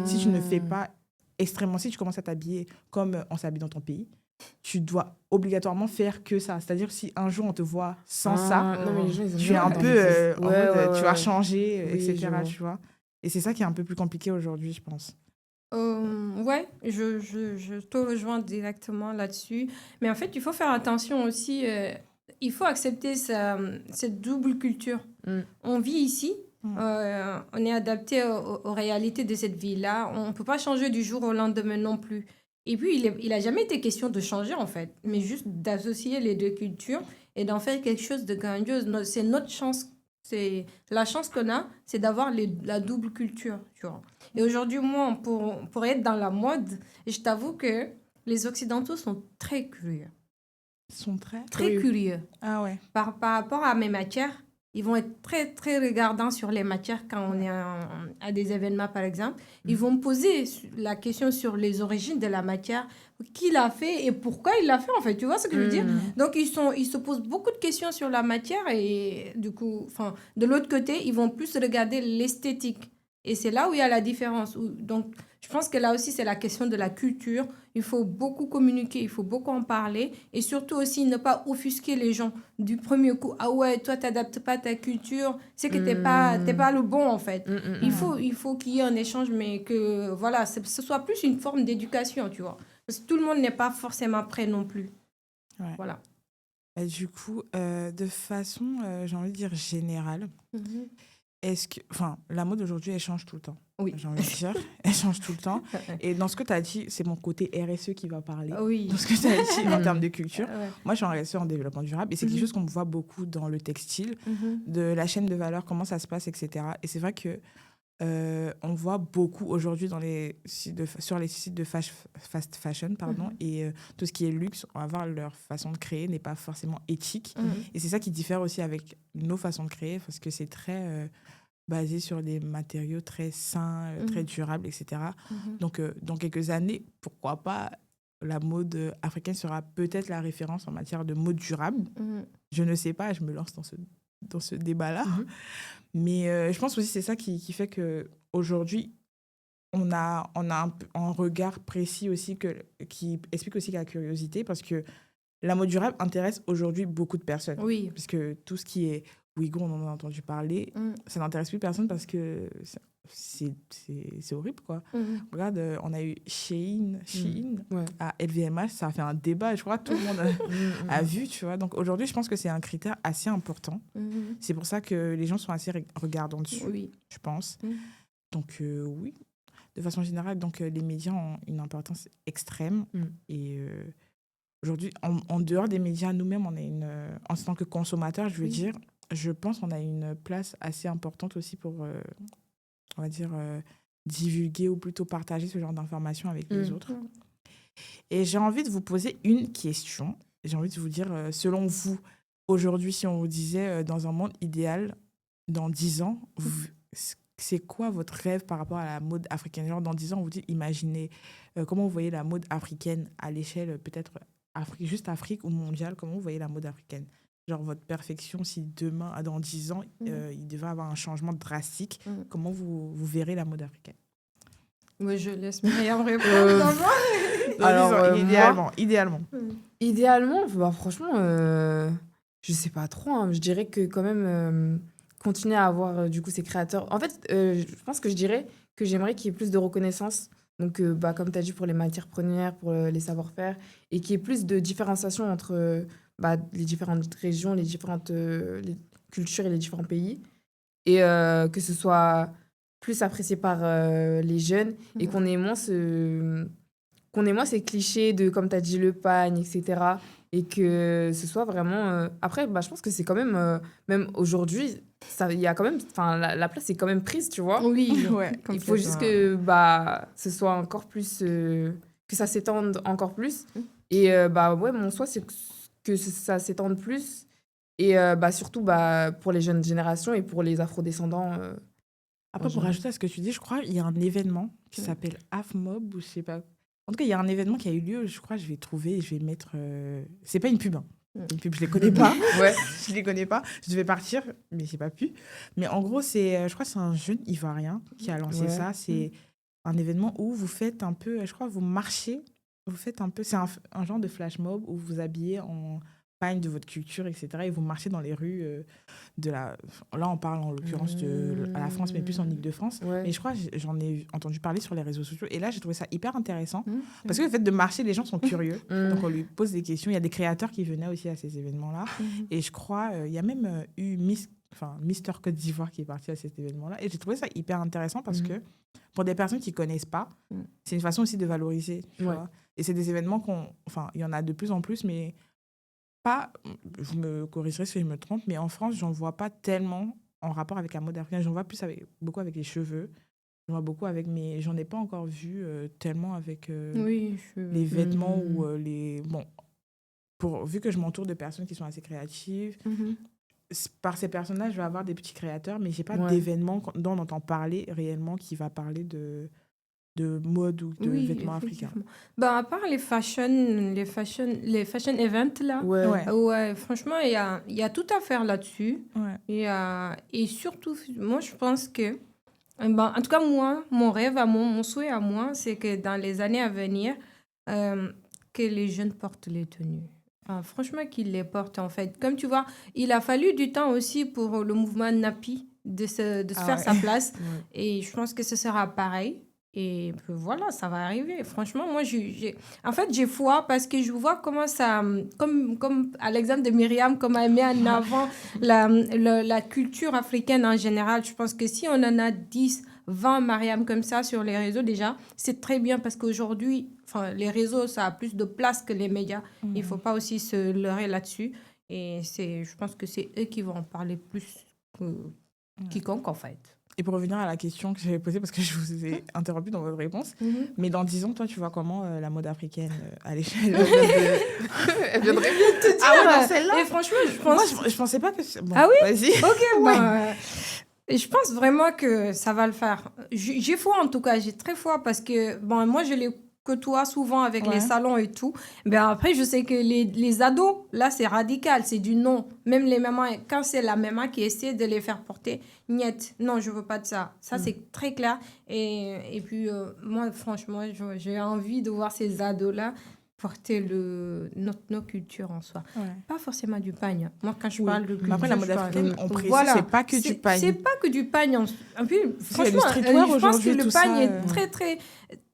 Si tu ne fais pas extrêmement... Si tu commences à t'habiller comme on s'habille dans ton pays, tu dois obligatoirement faire que ça. C'est-à-dire, si un jour, on te voit sans ça, tu es un peu... tu vas changer, etc. Tu vois. Et c'est ça qui est un peu plus compliqué aujourd'hui, je pense. Je te rejoins directement là-dessus. Mais en fait, il faut faire attention aussi. Il faut accepter cette double culture. On vit ici. On est adapté aux réalités de cette vie-là. On ne peut pas changer du jour au lendemain non plus. Et puis, il n'a jamais été question de changer, en fait, mais juste d'associer les deux cultures et d'en faire quelque chose de grandiose. C'est notre chance. C'est la chance qu'on a, c'est d'avoir la double culture, tu vois. Et aujourd'hui, moi, pour être dans la mode, je t'avoue que les Occidentaux sont très curieux. Ils sont très curieux. Ah ouais. Par rapport à mes matières, ils vont être très, très regardants sur les matières quand on est à des événements, par exemple. Ils vont me poser la question sur les origines de la matière, qui l'a fait et pourquoi il l'a fait, en fait. Tu vois ce que je veux dire? Donc, ils se posent beaucoup de questions sur la matière et du coup, de l'autre côté, ils vont plus regarder l'esthétique. Et c'est là où il y a la différence. Donc, Je pense que là aussi, c'est la question de la culture. Il faut beaucoup communiquer, il faut beaucoup en parler. Et surtout aussi, ne pas offusquer les gens du premier coup. Ah ouais, toi, tu n'adaptes pas ta culture. C'est que t'es pas le bon, en fait. Il faut qu'il y ait un échange, mais que voilà, ce soit plus une forme d'éducation, tu vois. Parce que tout le monde n'est pas forcément prêt non plus. Ouais. Voilà. Et du coup, de façon, j'ai envie de dire générale, est-ce que, enfin, la mode aujourd'hui, elle change tout le temps. Oui. J'ai envie de dire, elle change tout le temps. Et dans ce que tu as dit, c'est mon côté RSE qui va parler. Oui. Dans ce que tu as dit en termes de culture. Ouais. Moi, je suis en RSE en développement durable et c'est quelque chose qu'on voit beaucoup dans le textile, de la chaîne de valeur, comment ça se passe, etc. Et c'est vrai que on voit beaucoup aujourd'hui dans les sites sur les sites de fast fashion, et tout ce qui est luxe, on va voir leur façon de créer n'est pas forcément éthique. Et c'est ça qui diffère aussi avec nos façons de créer, parce que c'est très basé sur des matériaux très sains, très durables, etc. Donc, dans quelques années, pourquoi pas, la mode africaine sera peut-être la référence en matière de mode durable. Je ne sais pas, je me lance dans ce débat-là. Mais je pense aussi que c'est ça qui fait qu'aujourd'hui, on a un regard précis aussi qui explique aussi la curiosité, parce que la mode durable intéresse aujourd'hui beaucoup de personnes. Oui. Parce que tout ce qui est Ouïghour, on en a entendu parler, ça n'intéresse plus personne parce que c'est horrible, quoi. Regarde, on a eu Shein à LVMH, ça a fait un débat, je crois que tout le monde a vu, tu vois. Donc aujourd'hui, je pense que c'est un critère assez important. C'est pour ça que les gens sont assez regardants dessus, je pense. Donc oui, de façon générale, donc, les médias ont une importance extrême. Et aujourd'hui, en dehors des médias, nous-mêmes, on a en tant que consommateurs, je veux dire, je pense qu'on a une place assez importante aussi pour, on va dire, divulguer ou plutôt partager ce genre d'informations avec les autres. Et j'ai envie de vous poser une question. J'ai envie de vous dire, selon vous, aujourd'hui, si on vous disait dans un monde idéal, dans 10 ans, c'est quoi votre rêve par rapport à la mode africaine? Genre, dans 10 ans, on vous dit, imaginez comment vous voyez la mode africaine à l'échelle peut-être juste Afrique ou mondiale, comment vous voyez la mode africaine? Genre, votre perfection, si demain, dans 10 ans, il devait avoir un changement drastique, comment vous verrez la mode africaine? Oui, je laisse Myriam répondre. Alors, idéalement. Idéalement, bah, franchement, je sais pas trop. Hein. Je dirais que quand même, continuer à avoir du coup ces créateurs. En fait, je pense que je dirais que j'aimerais qu'il y ait plus de reconnaissance. Donc, bah, comme tu as dit, pour les matières premières, pour les savoir-faire, et qu'il y ait plus de différenciation entre les différentes régions, les différentes les cultures et les différents pays. Et que ce soit plus apprécié par les jeunes et qu'on ait moins ces clichés de, comme tu as dit, le pagne, etc. Et que ce soit vraiment... Après, je pense que c'est quand même... même aujourd'hui, il y a quand même... Enfin, la place est quand même prise, tu vois. Oui, Il faut juste que ce soit encore plus... que ça s'étende encore plus. Et mon souhait, c'est que ça s'étende plus. Et surtout pour les jeunes générations et pour les afrodescendants. Après, pour rajouter à ce que tu dis, je crois qu'il y a un événement qui s'appelle AFMOB, ou je sais pas. En tout cas, il y a un événement qui a eu lieu, je crois, je vais trouver, je vais mettre... C'est pas une pub, hein. Une pub, je les connais pas. Je les connais pas. Je devais partir, mais j'ai pas pu. Mais en gros, je crois que c'est un jeune Ivoirien qui a lancé ça. C'est un événement où vous faites un peu, je crois, vous marchez, vous faites un peu... C'est un genre de flash mob où vous habillez en pagne de votre culture, etc. Et vous marchez dans les rues de la... Là, on parle en l'occurrence de la France, mais plus en Île-de-France. Mais je crois que j'en ai entendu parler sur les réseaux sociaux. Et là, j'ai trouvé ça hyper intéressant. Parce que le fait de marcher, les gens sont curieux. Donc, on lui pose des questions. Il y a des créateurs qui venaient aussi à ces événements-là. Et je crois, il y a même eu Mister Côte d'Ivoire qui est parti à cet événement-là. Et j'ai trouvé ça hyper intéressant parce que pour des personnes qui ne connaissent pas, c'est une façon aussi de valoriser. Tu vois. Et c'est des événements il y en a de plus en plus, mais pas, vous me corrigerez si je me trompe, mais en France, j'en vois pas tellement en rapport avec la mode africaine. J'en vois plus beaucoup avec les cheveux. J'en vois beaucoup mais j'en ai pas encore vu tellement avec les vêtements ou les... Bon, vu que je m'entoure de personnes qui sont assez créatives, par ces personnes-là, je vais avoir des petits créateurs, mais j'ai pas d'événement dont on entend parler réellement qui va parler de mode ou de vêtements africains. À part les fashion events, là, franchement, il y a tout à faire là-dessus. Et surtout, moi, je pense que Ben, en tout cas, moi, mon rêve, mon souhait à moi, c'est que dans les années à venir, que les jeunes portent les tenues. Enfin, franchement, qu'ils les portent, en fait. Comme tu vois, il a fallu du temps aussi pour le mouvement Napi de se faire sa place. Ouais. Et je pense que ce sera pareil. Et puis voilà, ça va arriver. Franchement, moi, en fait, j'ai foi parce que je vois comment ça, comme à l'exemple de Myriam, comment elle met en avant la culture africaine en général. Je pense que si on en a 10, 20 Myriam comme ça sur les réseaux déjà, c'est très bien parce qu'aujourd'hui, enfin, les réseaux, ça a plus de place que les médias. Il ne faut pas aussi se leurrer là-dessus. Et je pense que c'est eux qui vont en parler plus que quiconque, en fait. Et pour revenir à la question que j'avais posée, parce que je vous ai interrompu dans votre réponse, mais dans 10 ans, toi, tu vois comment la mode africaine à l'échelle Elle vient de répondre tout de suite. Ah ouais, non, celle-là. Et franchement, je pense... Moi, je pensais pas que... Bon, Ah oui. Vas-y. Ok, et je pense vraiment que ça va le faire. J'ai foi en tout cas, j'ai très foi parce que bon, moi je les côtoie souvent avec les salons et tout. Ben après, je sais que les ados, là c'est radical, c'est du non. Même les mamans, quand c'est la maman qui essaie de les faire porter, niet, non, je veux pas de ça. Ça c'est très clair. Et puis moi, franchement, j'ai envie de voir ces ados-là porter nos cultures en soi. Ouais. Pas forcément du pagne. Moi, quand je parle de culture... Mais après, la mode africaine, on précise, voilà. c'est pas que du pagne. C'est pas que du pagne. En plus, franchement, je pense que le pagne ça, est très, très,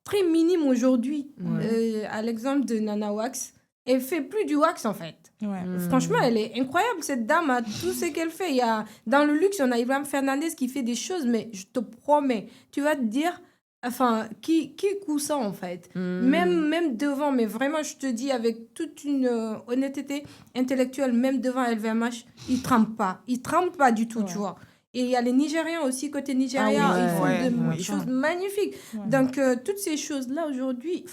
très minime aujourd'hui. Ouais. À l'exemple de Nana Wax, elle fait plus du wax, en fait. Ouais. Franchement, elle est incroyable, cette dame, à tout ce qu'elle fait. Dans le luxe, on a Ibrahim Fernandez qui fait des choses, mais je te promets, tu vas te dire... Enfin, qui coud ça, en fait même devant, mais vraiment, je te dis, avec toute une honnêteté intellectuelle, même devant LVMH, il trempe pas du tout, tu vois. Et il y a les Nigérians aussi, côté Nigérien, ils font des choses magnifiques. Donc, toutes ces choses-là, aujourd'hui...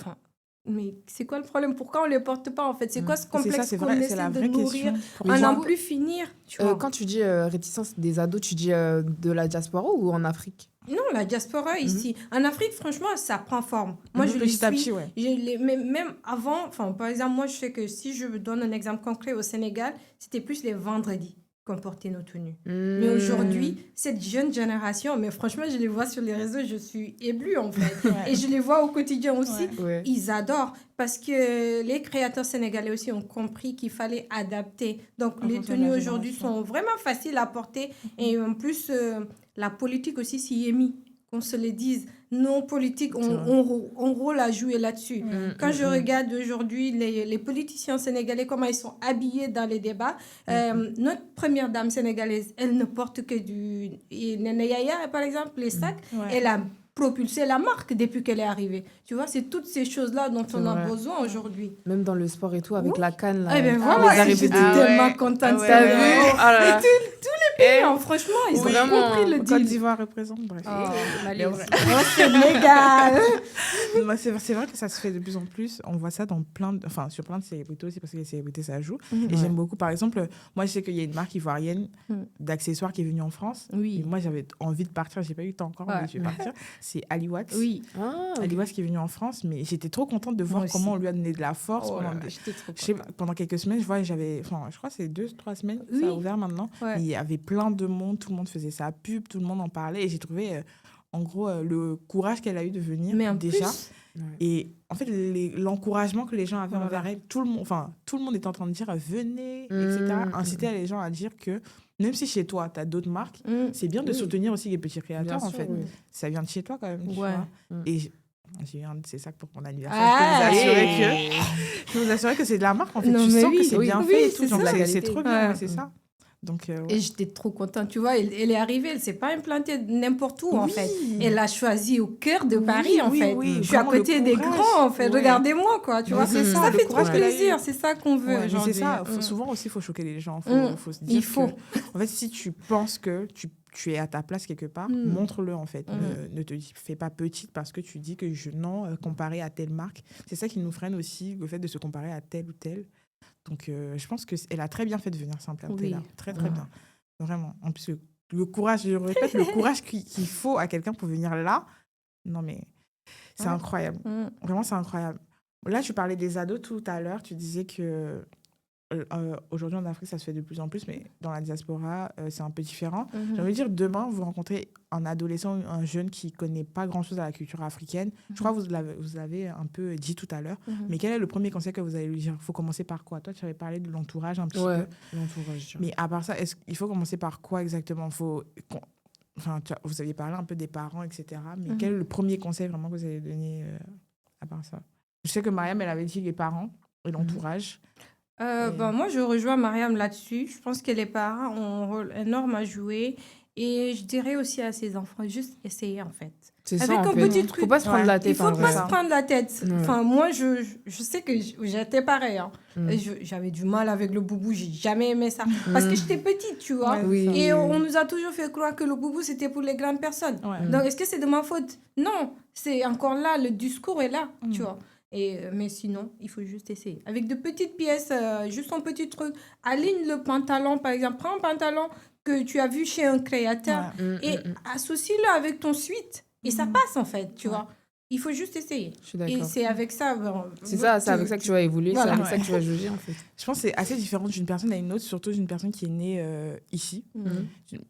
Mais c'est quoi le problème? Pourquoi on les porte pas, en fait? C'est quoi ce complexe qu'on essaie de nourrir à n'en plus finir, tu vois? Quand tu dis réticence des ados, tu dis de la diaspora ou en Afrique? Non, la diaspora ici. En Afrique, franchement, ça prend forme. Moi, je le suis. Petit, même avant, par exemple, moi, je sais que si je donne un exemple concret au Sénégal, c'était plus les vendredis qu'on portait nos tenues. Mais aujourd'hui, cette jeune génération, mais franchement, je les vois sur les réseaux, je suis éblouie, en fait. Et je les vois au quotidien aussi. Ils adorent parce que les créateurs sénégalais aussi ont compris qu'il fallait adapter. Donc, les tenues aujourd'hui sont vraiment faciles à porter. Et en plus... la politique aussi s'y est mise, qu'on se le dise. Nos politiques ont rôle à jouer là-dessus. Quand je regarde aujourd'hui les politiciens sénégalais, comment ils sont habillés dans les débats, notre première dame sénégalaise, elle ne porte que du... Nene Yaya, par exemple, les sacs, elle a propulsé la marque depuis qu'elle est arrivée. Tu vois, c'est toutes ces choses-là dont on a besoin aujourd'hui. Même dans le sport et tout, avec la CAN, là. Eh ben voilà, j'étais tellement contente. T'as vu? Tous les pays, franchement, ils ont compris le deal. Côte d'Ivoire représente, bref. Sénégal. C'est vrai que ça se fait de plus en plus. On voit ça sur plein de célébrités aussi, parce que les célébrités, ça joue. Et j'aime beaucoup. Par exemple, moi, je sais qu'il y a une marque ivoirienne d'accessoires qui est venue en France. Oui. Et moi, j'avais envie de partir. J'ai pas eu le temps encore, mais je vais partir. C'est Ali Watts. Oui. Ali Watts qui est venu en France, mais j'étais trop contente de voir comment on lui a donné de la force. Pendant quelques semaines, je crois que c'est 2-3 semaines, ça a ouvert maintenant. Il y avait plein de monde, tout le monde faisait sa pub, tout le monde en parlait. Et j'ai trouvé, en gros, le courage qu'elle a eu de venir déjà. Et en fait, l'encouragement que les gens avaient envers elle, tout le monde était en train de dire venez, etc. Inciter les gens à dire que même si chez toi, tu as d'autres marques, c'est bien de soutenir aussi les petits créateurs, en fait. Ça vient de chez toi, quand même. Tu vois. Et j'ai eu un de ces sacs pour mon anniversaire. Je peux vous assurer que c'est de la marque, en fait. Tu sens que c'est bien fait et tout. C'est trop bien, c'est ça. Donc, Et j'étais trop contente, tu vois, elle est arrivée, elle ne s'est pas implantée n'importe où, en fait. Elle a choisi au cœur de Paris, en fait. Je suis à côté des grands, en fait. Regardez-moi, quoi, tu vois. Ça fait trop plaisir, c'est ça qu'on veut aujourd'hui. C'est ça, souvent aussi, il faut choquer les gens. Faut se dire en fait, si tu penses que tu es à ta place quelque part, montre-le, en fait. Ne te fais pas petite parce que tu dis que comparé à telle marque. C'est ça qui nous freine aussi, le fait de se comparer à telle ou telle. Donc, je pense qu'elle a très bien fait de venir s'implanter là. Très, très bien. Vraiment. En plus, le courage, je répète, le courage qu'il faut à quelqu'un pour venir là, non, mais c'est incroyable. Vraiment, c'est incroyable. Là, tu parlais des ados tout à l'heure. Tu disais que aujourd'hui en Afrique, ça se fait de plus en plus, mais dans la diaspora, c'est un peu différent. Mhm. J'ai envie de dire, demain, vous rencontrez un adolescent ou un jeune qui ne connaît pas grand-chose à la culture africaine. Je crois que vous l'avez un peu dit tout à l'heure. Mhm. Mais quel est le premier conseil que vous allez lui dire? Il faut commencer par quoi? Toi, tu avais parlé de l'entourage un petit Ouais, peu. l'entourage. je dirais. Mais à part ça, il faut commencer par quoi exactement? Enfin, vous aviez parlé un peu des parents, etc. Mais quel est le premier conseil vraiment que vous allez donner à part ça? Je sais que Mariam, elle avait dit les parents et l'entourage. Moi, je rejoins Mariam là-dessus. Je pense que les parents ont un rôle énorme à jouer. Et je dirais aussi à ses enfants, juste essayer en fait. C'est Avec ça, en un fait. petit truc. Faut pas se prendre Ouais. la Il tête, faut en pas vrai. se prendre la tête. Ouais. Enfin, moi, je sais que j'étais pareil. Hein. Mm. Et j'avais du mal avec le boubou. J'ai jamais aimé ça. Parce que j'étais petite, tu vois. Ouais, Oui. Et on nous a toujours fait croire que le boubou, c'était pour les grandes personnes. Ouais. Donc, est-ce que c'est de ma faute? Non. C'est encore là. Le discours est là, Mm. tu vois. Mais sinon, il faut juste essayer. Avec de petites pièces, juste un petit truc. Aligne le pantalon, par exemple. Prends un pantalon que tu as vu chez un créateur et associe-le avec ton suite. Et ça passe, en fait, tu vois. Il faut juste essayer. Je suis Et d'accord. c'est avec ça... C'est avec ça que tu vas évoluer, Voilà. c'est avec ça que tu vas juger, en fait. Je pense que c'est assez différent d'une personne à une autre, surtout d'une personne qui est née ici.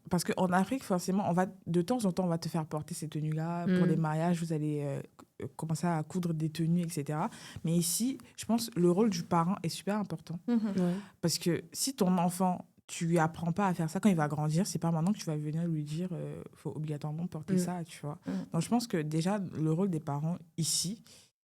Parce qu'en Afrique, forcément, de temps en temps, on va te faire porter ces tenues-là. Pour les mariages, vous allez commencer à coudre des tenues, etc. Mais ici, je pense que le rôle du parent est super important. Ouais. Parce que si ton enfant, tu lui apprends pas à faire ça quand il va grandir, c'est pas maintenant que tu vas venir lui dire faut obligatoirement porter ça, tu vois. Donc je pense que déjà, le rôle des parents ici,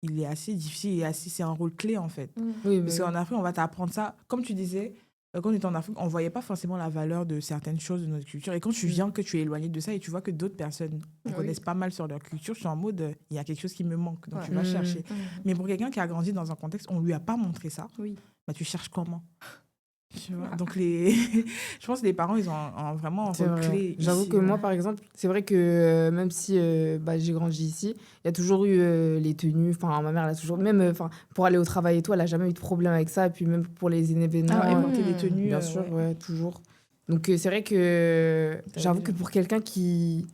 il est assez difficile, c'est un rôle clé en fait. Oui, Parce qu'en Afrique, on va t'apprendre ça. Comme tu disais, quand on était en Afrique, on ne voyait pas forcément la valeur de certaines choses de notre culture. Et quand tu viens, que tu es éloigné de ça et tu vois que d'autres personnes connaissent pas mal sur leur culture, tu es en mode, il y a quelque chose qui me manque. Donc tu vas chercher. Mais pour quelqu'un qui a grandi dans un contexte, on ne lui a pas montré ça. Oui. Bah, tu cherches comment? Tu vois. Donc je pense que les parents, ils ont vraiment un rôle clé. J'avoue ici, que moi, par exemple, c'est vrai que même si j'ai grandi ici, il y a toujours eu les tenues. Enfin, ma mère, elle a toujours... Même pour aller au travail et tout, elle n'a jamais eu de problème avec ça. Et puis même pour les événements... et porter des tenues. Bien sûr, ouais, toujours. Donc c'est vrai que j'avoue que pour quelqu'un qui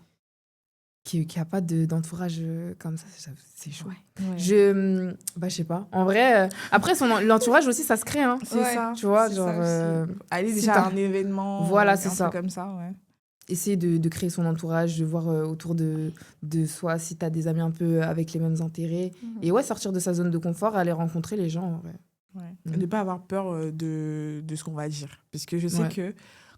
a pas d'entourage comme ça, c'est chaud. Ouais. Je sais pas. En vrai, après, l'entourage aussi, ça se crée. Hein. C'est ça. Tu vois, c'est genre... ça aller si déjà t'as- à un événement. Voilà, un c'est truc ça. comme ça, ouais. Essayer de créer son entourage, de voir autour de soi si tu as des amis un peu avec les mêmes intérêts. Et ouais, sortir de sa zone de confort, aller rencontrer les gens. En vrai. Ouais. Et ne pas avoir peur de ce qu'on va dire. Parce que je sais que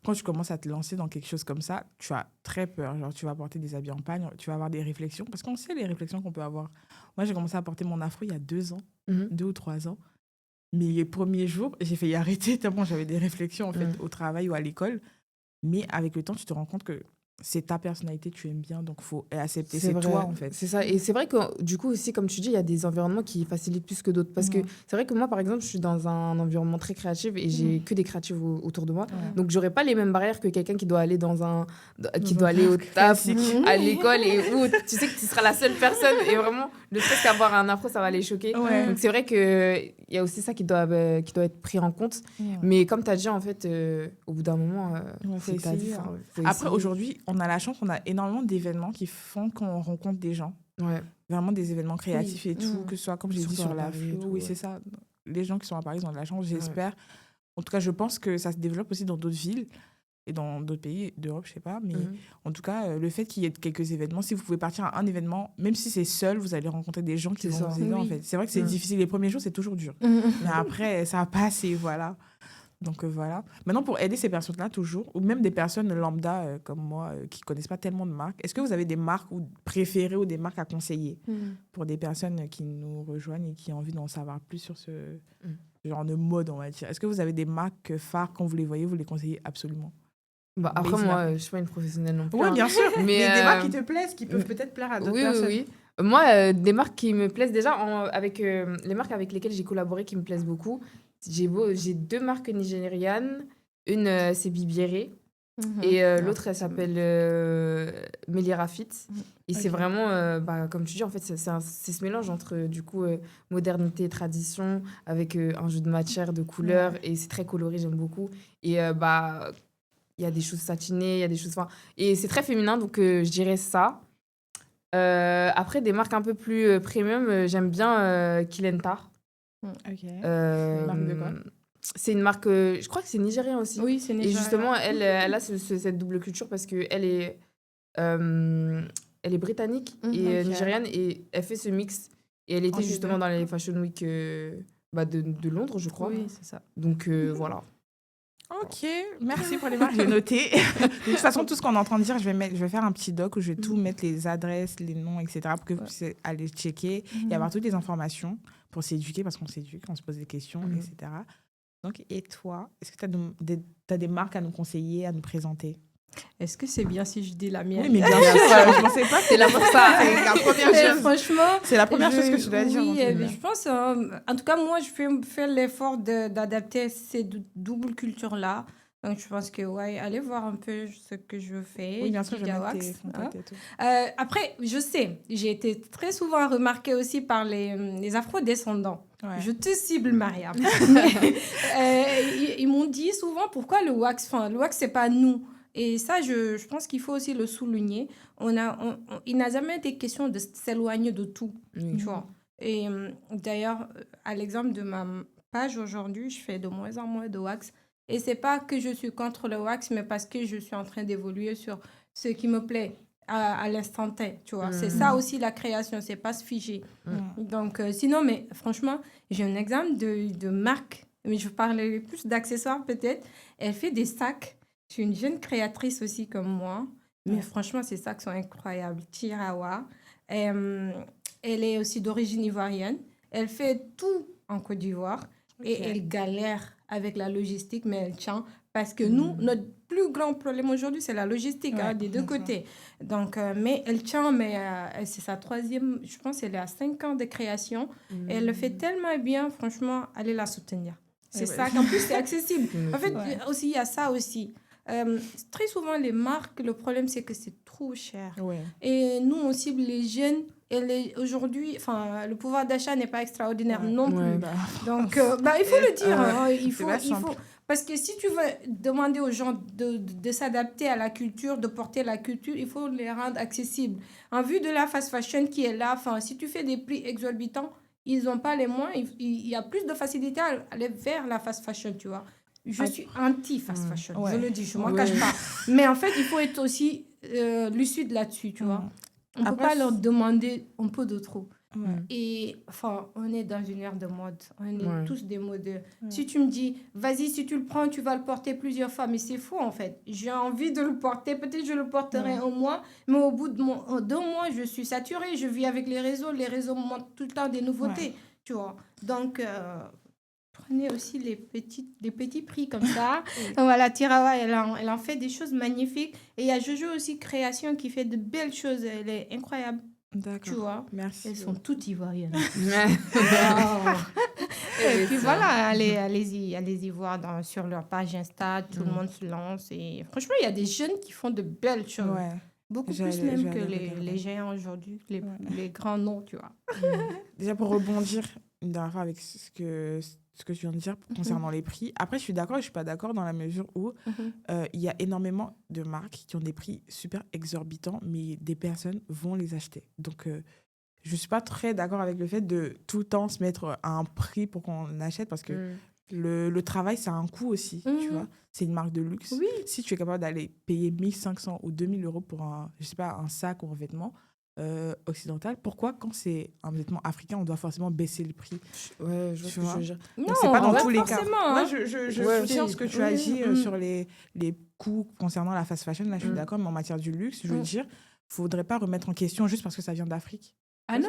quand tu commences à te lancer dans quelque chose comme ça, tu as très peur. Genre, tu vas porter des habits en pagne, tu vas avoir des réflexions. Parce qu'on sait les réflexions qu'on peut avoir. Moi, j'ai commencé à porter mon afro il y a 2 ans, 2 ou 3 ans. Mais les premiers jours, j'ai failli arrêter tellement j'avais des réflexions en fait, au travail ou à l'école. Mais avec le temps, tu te rends compte que c'est ta personnalité, tu aimes bien, donc il faut accepter, c'est toi en fait. C'est ça. Et c'est vrai que du coup aussi, comme tu dis, il y a des environnements qui facilitent plus que d'autres. Parce que c'est vrai que moi, par exemple, je suis dans un environnement très créatif et j'ai que des créatifs autour de moi. Donc j'aurais pas les mêmes barrières que quelqu'un qui doit aller qui doit aller au taf, à l'école et où tu sais que tu seras la seule personne et vraiment le fait qu'avoir un afro, ça va les choquer. Donc c'est vrai que il y a aussi ça qui doit être pris en compte. Mais comme tu as dit, en fait, au bout d'un moment, faut essayer. Faut Après, essayer. aujourd'hui, on a la chance, on a énormément d'événements qui font qu'on rencontre des gens. Ouais. Vraiment des événements créatifs et tout, que ce soit, comme j'ai dit, Surtout sur à la Paris et FLO. tout, Oui, ouais. c'est ça. Les gens qui sont à Paris, ils ont de la chance, j'espère. En tout cas, je pense que ça se développe aussi dans d'autres villes et dans d'autres pays d'Europe, je sais pas. Mais en tout cas, le fait qu'il y ait quelques événements, si vous pouvez partir à un événement, même si c'est seul, vous allez rencontrer des gens qui C'est vont ça. vous aider, en fait. C'est vrai que c'est difficile. Les premiers jours, c'est toujours dur. Mais après, ça passe et voilà. Donc voilà. Maintenant, pour aider ces personnes-là, toujours, ou même des personnes lambda comme moi qui ne connaissent pas tellement de marques, est-ce que vous avez des marques préférées ou des marques à conseiller pour des personnes qui nous rejoignent et qui ont envie d'en savoir plus sur ce genre de mode, on va dire? Est-ce que vous avez des marques phares, quand vous les voyez, vous les conseillez absolument? Après, moi, je ne suis pas une professionnelle non plus. Oui, bien sûr. Mais des marques qui te plaisent, qui peuvent peut-être plaire à d'autres personnes. Oui. Moi, des marques qui me plaisent déjà, avec les marques avec lesquelles j'ai collaboré qui me plaisent beaucoup, j'ai 2 marques nigérianes. Une, c'est Bibiere. Et l'autre, elle s'appelle Melira Fit. Et c'est vraiment, comme tu dis, en fait, c'est ce mélange entre, du coup, modernité et tradition, avec un jeu de matière, de couleurs. Et c'est très coloré, j'aime beaucoup. Et il y a des choses satinées, il y a des choses... Et c'est très féminin, donc je dirais ça. Après, des marques un peu plus premium, j'aime bien Kilentar. Ok. Marque de quoi? c'est une marque, je crois que c'est nigérien aussi. Oui, c'est Et nigérien. justement, elle a cette double culture parce qu'elle est, elle est britannique et Ok. nigériane et elle fait ce mix. Et elle était Entre les justement deux. dans les Fashion Week de Londres, je crois. Oui, c'est ça. Donc voilà. Ok, merci pour les marques, j'ai noté. De toute façon, tout ce qu'on est en train de dire, je vais faire un petit doc où je vais tout mettre, les adresses, les noms, etc., pour que vous puissiez aller checker et avoir toutes les informations pour s'éduquer, parce qu'on s'éduque, on se pose des questions, etc. Donc, et toi, est-ce que tu as des marques à nous conseiller, à nous présenter? Est-ce que c'est bien si je dis la mienne? Oui, mais bien sûr, je ne pensais pas. C'est là pour ça. C'est la première chose. Franchement, C'est la première chose que tu dois dire. Oui, donc, je pense, en tout cas, moi, je fais l'effort d'adapter ces doubles cultures-là. Donc, je pense que, ouais, allez voir un peu ce que je fais. oui, bien sûr, je vais Gigi mettre Wax, tes contacts et tout. Après, je sais, j'ai été très souvent remarquée aussi par les afro-descendants. Ouais. Je te cible, Mariam. Mais, ils m'ont dit souvent pourquoi le wax. Enfin, le wax, c'est pas nous. Et ça, je pense qu'il faut aussi le souligner. Il n'a jamais été question de s'éloigner de tout. Oui. Tu vois. Et d'ailleurs, à l'exemple de ma page aujourd'hui, je fais de moins en moins de wax. Et c'est pas que je suis contre le wax, mais parce que je suis en train d'évoluer sur ce qui me plaît à l'instant T, tu vois. C'est ça aussi la création, c'est pas se figer. Donc, sinon, mais franchement, j'ai un exemple de marque, mais je parlais plus d'accessoires peut-être. Elle fait des sacs. Je suis une jeune créatrice aussi comme moi. Mais franchement, ces sacs sont incroyables. Tirawa. Elle est aussi d'origine ivoirienne. Elle fait tout en Côte d'Ivoire. Et elle galère avec la logistique, mais elle tient. Parce que nous, notre plus grand problème aujourd'hui, c'est la logistique des deux côtés. Donc, mais elle tient, mais c'est sa troisième, je pense qu'elle est à 5 ans de création. Et elle le fait tellement bien, franchement, allez la soutenir. C'est ça, qu'en plus, c'est accessible. En fait, aussi, il y a ça aussi. Très souvent, les marques, le problème, c'est que c'est trop cher. Ouais. Et nous, on cible les jeunes. Et aujourd'hui, le pouvoir d'achat n'est pas extraordinaire non plus. Donc, il faut le dire. Il faut. Parce que si tu veux demander aux gens de s'adapter à la culture, de porter la culture, il faut les rendre accessibles. En vue de la fast fashion qui est là, si tu fais des prix exorbitants, ils n'ont pas les moyens. Il y a plus de facilité à aller vers la fast fashion, tu vois. Je suis anti-fast fashion, je le dis, je ne m'en cache pas. Mais en fait, il faut être aussi lucide là-dessus, tu vois. On ne peut pas leur demander un peu de trop. Et on est dans une ère de mode. On est tous des modeurs. Si tu me dis, vas-y, si tu le prends, tu vas le porter plusieurs fois. Mais c'est faux, en fait. J'ai envie de le porter. Peut-être je le porterai un mois. Mais au bout de 2 mois, je suis saturée. Je vis avec les réseaux. Les réseaux me montrent tout le temps des nouveautés. Tu vois. Donc, prenez aussi les petits prix comme ça. Voilà, Tirawa, elle en fait des choses magnifiques. Et il y a Jojo aussi, Création, qui fait de belles choses. Elle est incroyable. D'accord. Tu vois, merci. elles sont toutes ivoiriennes. Et puis voilà, allez-y voir sur leur page Insta, tout le monde se lance. Et franchement, il y a des jeunes qui font de belles choses. Ouais. Beaucoup plus même que les géants aujourd'hui, les grands noms, tu vois. Déjà, pour rebondir une dernière fois avec ce que tu viens de dire concernant les prix. Après, je suis d'accord et je ne suis pas d'accord dans la mesure où il y a énormément de marques qui ont des prix super exorbitants, mais des personnes vont les acheter. Donc, je ne suis pas très d'accord avec le fait de tout le temps se mettre à un prix pour qu'on achète parce que le travail, ça a un coût aussi, tu vois. C'est une marque de luxe. Oui. Si tu es capable d'aller payer 1 500 ou 2 000 euros pour un sac ou un vêtement occidental, pourquoi quand c'est un vêtement africain, on doit forcément baisser le prix? Ouais, je vois ce que je veux dire. Non, c'est pas dans tous les cas. forcément. Moi, je soutiens ce que tu as dit sur les coûts concernant la fast fashion. Là, je suis d'accord, mais en matière du luxe, je veux dire, il ne faudrait pas remettre en question juste parce que ça vient d'Afrique. Ah non,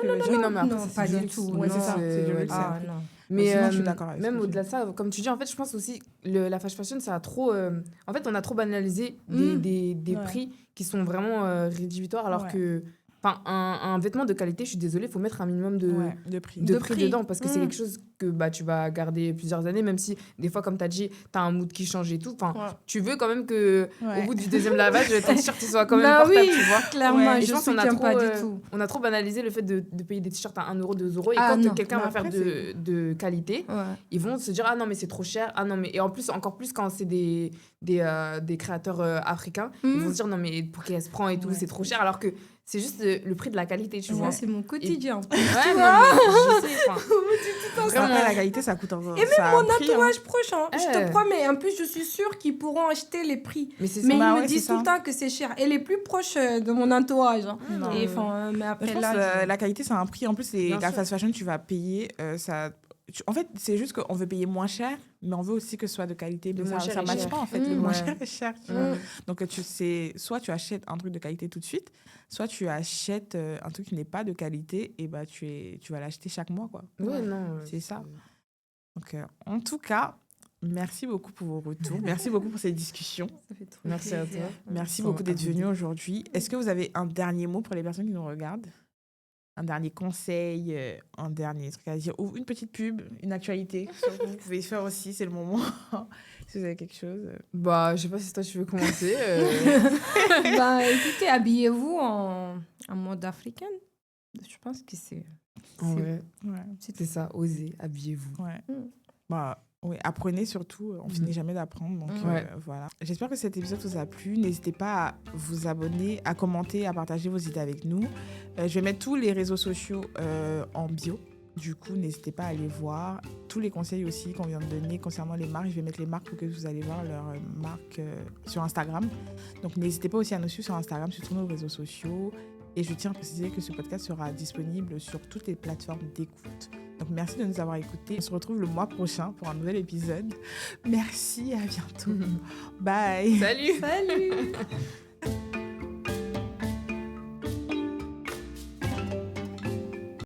pas du tout. Ouais, c'est ça, c'est du luxe. Non. Mais sinon, je suis d'accord avec même au-delà de ça, comme tu dis, en fait, je pense aussi la fast fashion, ça a trop... en fait, on a trop banalisé des prix qui sont vraiment rédhibitoires, alors que... un vêtement de qualité, je suis désolée, il faut mettre un minimum de prix dedans, parce que c'est quelque chose que tu vas garder plusieurs années, même si des fois, comme tu as dit, tu as un mood qui change et tout. Tu veux quand même qu'au bout du deuxième lavage, ton t-shirt soit quand même portable, tu vois. Clairement, et je pense qu'on a pas du tout. On a trop banalisé le fait de payer des t-shirts à 1 euro, 2 euros, et quand quelqu'un va faire de qualité, ils vont se dire, ah non, mais c'est trop cher, ah non, mais... Et en plus, encore plus quand c'est des créateurs africains, ils vont se dire, non, mais pour qu'elle se prend et tout, c'est trop cher, alors que c'est juste le prix de la qualité, tu Ça, vois. c'est mon quotidien. Ouais, non, mais je sais, enfin, Après, la qualité, ça coûte un Et même mon entourage proche, hein, je Ouais. te promets. En plus, je suis sûre qu'ils pourront acheter les prix. mais c'est Mais ça. Bah ils ouais, me disent c'est tout le ça. temps que c'est cher. Et les plus proches de mon entourage. Hein. Non. Et, mais Je après pense là, que la qualité, c'est un prix. En plus, Bien la sûr. fast fashion, tu vas payer. En fait, c'est juste qu'on veut payer moins cher, mais on veut aussi que ce soit de qualité. Le Mais moins ça cher ne est matche cher. pas, en fait. Le Mm. moins Ouais. cher est cher. Tu vois. Donc, soit tu achètes un truc de qualité tout de suite, soit tu achètes un truc qui n'est pas de qualité, et bah, tu vas l'acheter chaque mois, quoi. Ouais, non. C'est ça. Donc, en tout cas, merci beaucoup pour vos retours. Merci beaucoup pour cette discussion. ça fait trop Merci à plaisir. toi. Merci Sans beaucoup d'être venu abuser. aujourd'hui. Est-ce que vous avez un dernier mot pour les personnes qui nous regardent? Un dernier conseil, un dernier truc à dire, ou une petite pub, une actualité que vous pouvez faire aussi, c'est le moment. Si vous avez quelque chose. Bah, je sais pas si toi tu veux commencer. Bah, écoutez, habillez-vous en mode africaine. Je pense que c'est... En vrai, Ouais. c'était ça, osez, habillez-vous. Ouais. Mm. Bah, oui, apprenez surtout, on finit jamais d'apprendre. Donc Ouais. voilà. J'espère que cet épisode vous a plu. N'hésitez pas à vous abonner, à commenter, à partager vos idées avec nous. Je vais mettre tous les réseaux sociaux en bio. Du coup, n'hésitez pas à aller voir. Tous les conseils aussi qu'on vient de donner concernant les marques, je vais mettre les marques pour que vous allez voir leurs marques sur Instagram. Donc n'hésitez pas aussi à nous suivre sur Instagram, sur tous nos réseaux sociaux. Et je tiens à préciser que ce podcast sera disponible sur toutes les plateformes d'écoute. Donc merci de nous avoir écoutés. On se retrouve le mois prochain pour un nouvel épisode. Merci, à bientôt. Bye. Salut! Salut.